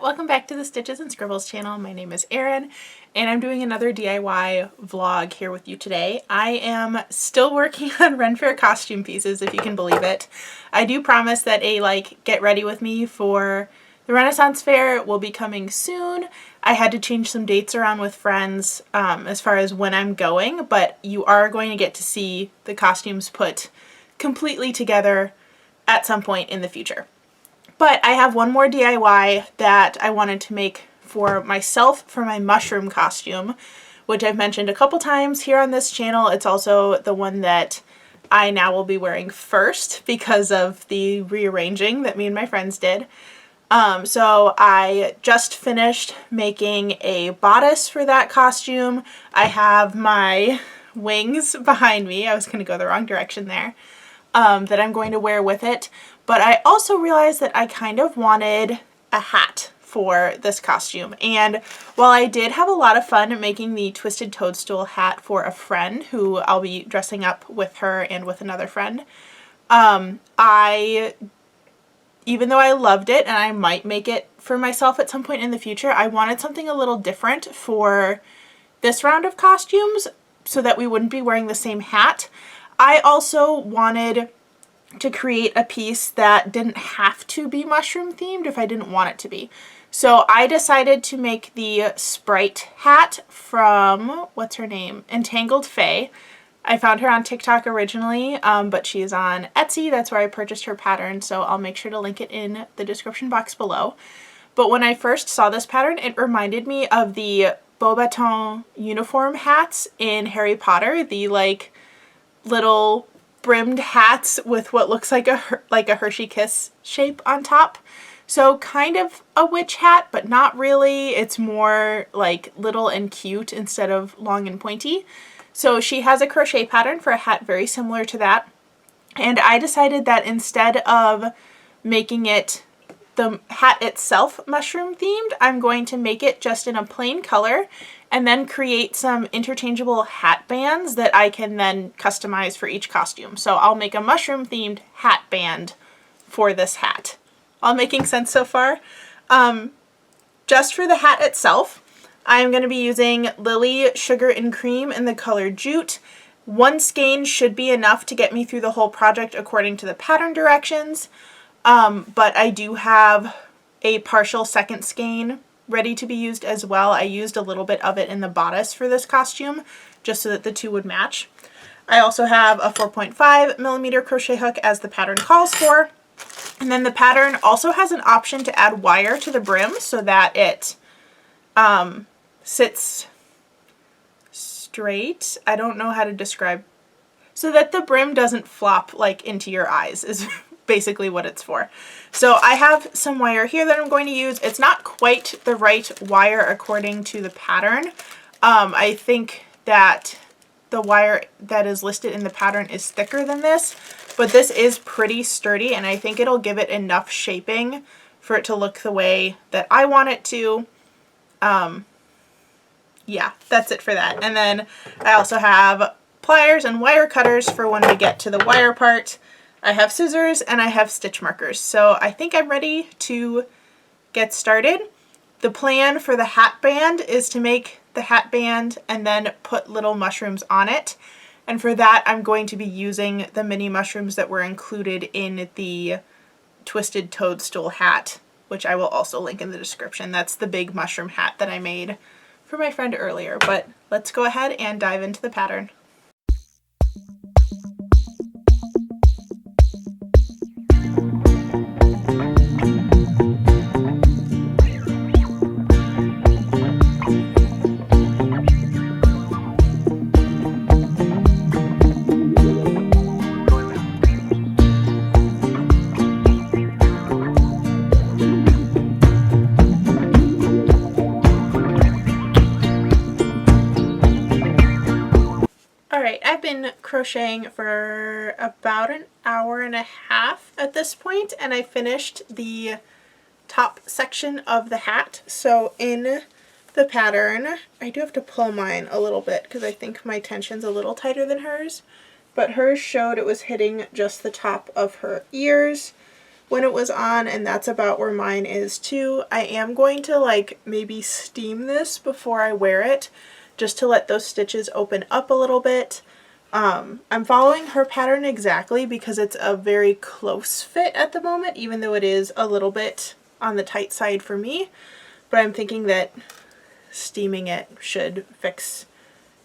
welcome back to the Stitches and Scribbles channel. My name is Erin and I'm doing another DIY vlog here with you today. I am still working on Ren Fair costume pieces, if you can believe it. I do promise that a get ready with me for the Renaissance Fair will be coming soon. I had to change some dates around with friends as far as when I'm going, but you are going to get to see the costumes put completely together at some point in the future. But I have one more DIY that I wanted to make for myself for my mushroom costume, which I've mentioned a couple times here on this channel. It's also the one that I now will be wearing first because of the rearranging that me and my friends did. So I just finished making a bodice for that costume. I have my wings behind me. I was going to go the wrong direction there. That I'm going to wear with it. But I also realized that I kind of wanted a hat for this costume. And while I did have a lot of fun making the twisted toadstool hat for a friend who I'll be dressing up with her and with another friend, even though I loved it and I might make it for myself at some point in the future, I wanted something a little different for this round of costumes so that we wouldn't be wearing the same hat. I also wanted to create a piece that didn't have to be mushroom themed if I didn't want it to be. So I decided to make the Sprite hat from, what's her name? Entangled Fae. I found her on TikTok originally, but she is on Etsy. That's where I purchased her pattern, so I'll make sure to link it in the description box below. But when I first saw this pattern, it reminded me of the Beauxbatons uniform hats in Harry Potter, the little brimmed hats with what looks like a Hershey Kiss shape on top. So kind of a witch hat, but not really. It's more like little and cute instead of long and pointy. So she has a crochet pattern for a hat very similar to that. And I decided that instead of making it the hat itself mushroom themed, I'm going to make it just in a plain color and then create some interchangeable hat bands that I can then customize for each costume. So I'll make a mushroom themed hat band for this hat. All making sense so far? Just for the hat itself, I'm going to be using Lily Sugar and Cream in the color Jute. One skein should be enough to get me through the whole project according to the pattern directions. But I do have a partial second skein ready to be used as well. I used a little bit of it in the bodice for this costume just so that the two would match. I also have a 4.5mm crochet hook as the pattern calls for. And then the pattern also has an option to add wire to the brim so that it sits straight. I don't know how to describe. So that the brim doesn't flop into your eyes is basically what it's for. So I have some wire here that I'm going to use. It's not quite the right wire according to the pattern. I think that the wire that is listed in the pattern is thicker than this, but this is pretty sturdy and I think it'll give it enough shaping for it to look the way that I want it to. Yeah, that's it for that. And then I also have pliers and wire cutters for when we get to the wire part. I have scissors and I have stitch markers. So I think I'm ready to get started. The plan for the hat band is to make the hat band and then put little mushrooms on it. And for that, I'm going to be using the mini mushrooms that were included in the twisted toadstool hat, which I will also link in the description. That's the big mushroom hat that I made for my friend earlier. But let's go ahead and dive into the pattern. Alright, I've been crocheting for about an hour and a half at this point, and I finished the top section of the hat. So in the pattern, I do have to pull mine a little bit because I think my tension's a little tighter than hers, but hers showed it was hitting just the top of her ears, when it was on, and that's about where mine is too. I am going to like maybe steam this before I wear it, just to let those stitches open up a little bit. I'm following her pattern exactly because it's a very close fit at the moment, even though it is a little bit on the tight side for me. But I'm thinking that steaming it should fix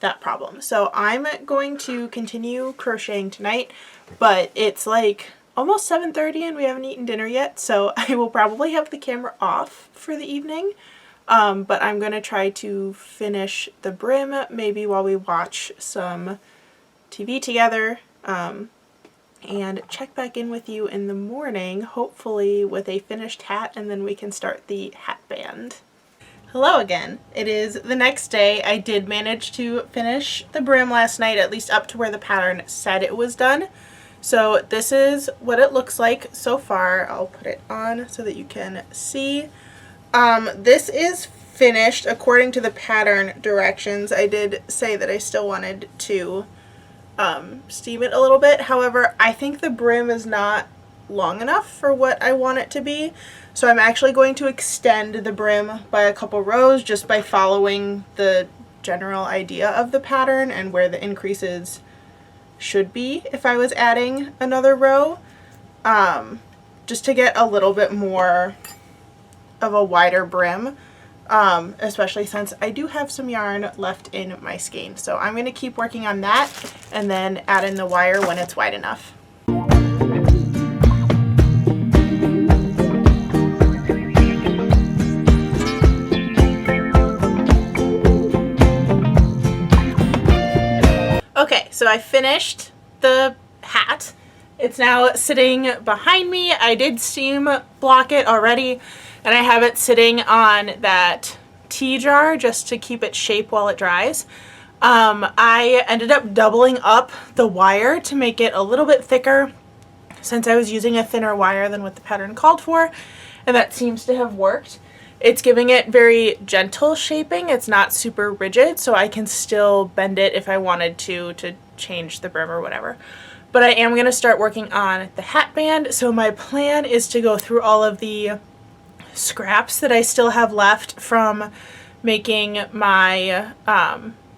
that problem. So I'm going to continue crocheting tonight, but it's like almost 7:30 and we haven't eaten dinner yet, so I will probably have the camera off for the evening. But I'm going to try to finish the brim maybe while we watch some TV together, and check back in with you in the morning, hopefully with a finished hat, and then we can start the hat band. Hello again. It is the next day. I did manage to finish the brim last night, at least up to where the pattern said it was done. So this is what it looks like so far. I'll put it on so that you can see. This is finished according to the pattern directions. I did say that I still wanted to steam it a little bit. However, I think the brim is not long enough for what I want it to be. So I'm actually going to extend the brim by a couple rows just by following the general idea of the pattern and where the increases should be if I was adding another row, just to get a little bit more of a wider brim, especially since I do have some yarn left in my skein. So I'm going to keep working on that and then add in the wire when it's wide enough. Okay, so I finished the hat. It's now sitting behind me. I did steam block it already, and I have it sitting on that tea jar just to keep it shape while it dries. I ended up doubling up the wire to make it a little bit thicker since I was using a thinner wire than what the pattern called for, and that seems to have worked. It's giving it very gentle shaping. It's not super rigid, so I can still bend it if I wanted to change the brim or whatever. But I am going to start working on the hat band, so my plan is to go through all of the scraps that I still have left from making my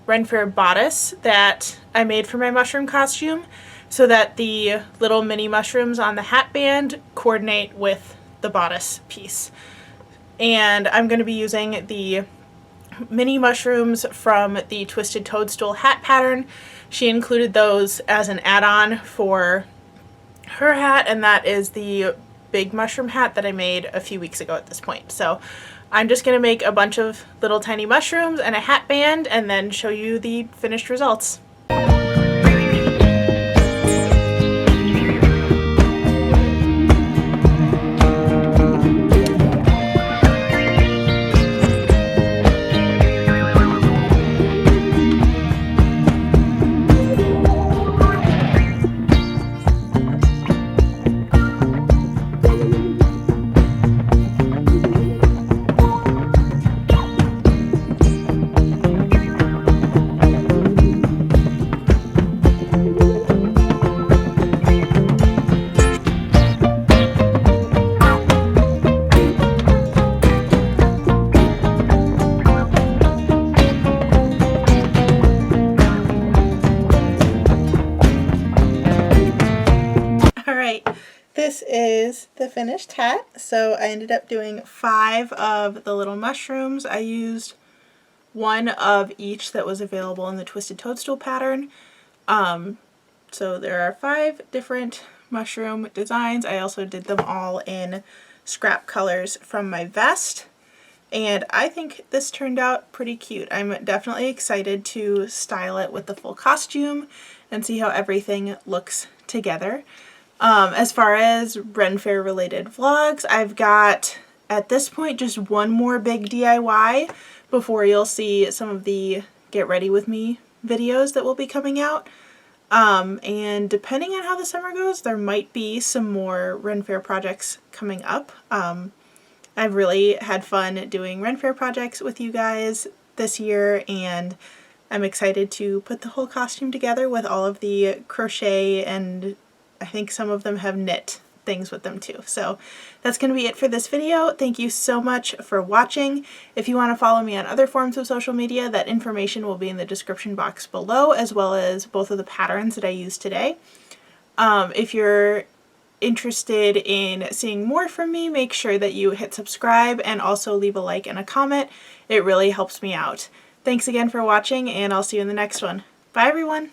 Ren Fair bodice that I made for my mushroom costume, so that the little mini mushrooms on the hat band coordinate with the bodice piece. And I'm going to be using the mini mushrooms from the Twisted Toadstool hat pattern. She included those as an add-on for her hat, and that is the big mushroom hat that I made a few weeks ago at this point. So I'm just going to make a bunch of little tiny mushrooms and a hat band and then show you the finished results. This is the finished hat. So I ended up doing 5 of the little mushrooms. I used 1 of each that was available in the Twisted Toadstool pattern. So there are 5 different mushroom designs. I also did them all in scrap colors from my vest. And I think this turned out pretty cute. I'm definitely excited to style it with the full costume and see how everything looks together. As far as Ren Fair related vlogs, I've got at this point just one more big DIY before you'll see some of the Get Ready With Me videos that will be coming out. And depending on how the summer goes, there might be some more Ren Fair projects coming up. I've really had fun doing Ren Fair projects with you guys this year, and I'm excited to put the whole costume together with all of the crochet, and I think some of them have knit things with them too. So that's going to be it for this video. Thank you so much for watching. If you want to follow me on other forms of social media, that information will be in the description box below, as well as both of the patterns that I used today. If you're interested in seeing more from me, make sure that you hit subscribe and also leave a like and a comment. It really helps me out. Thanks again for watching, and I'll see you in the next one. Bye everyone!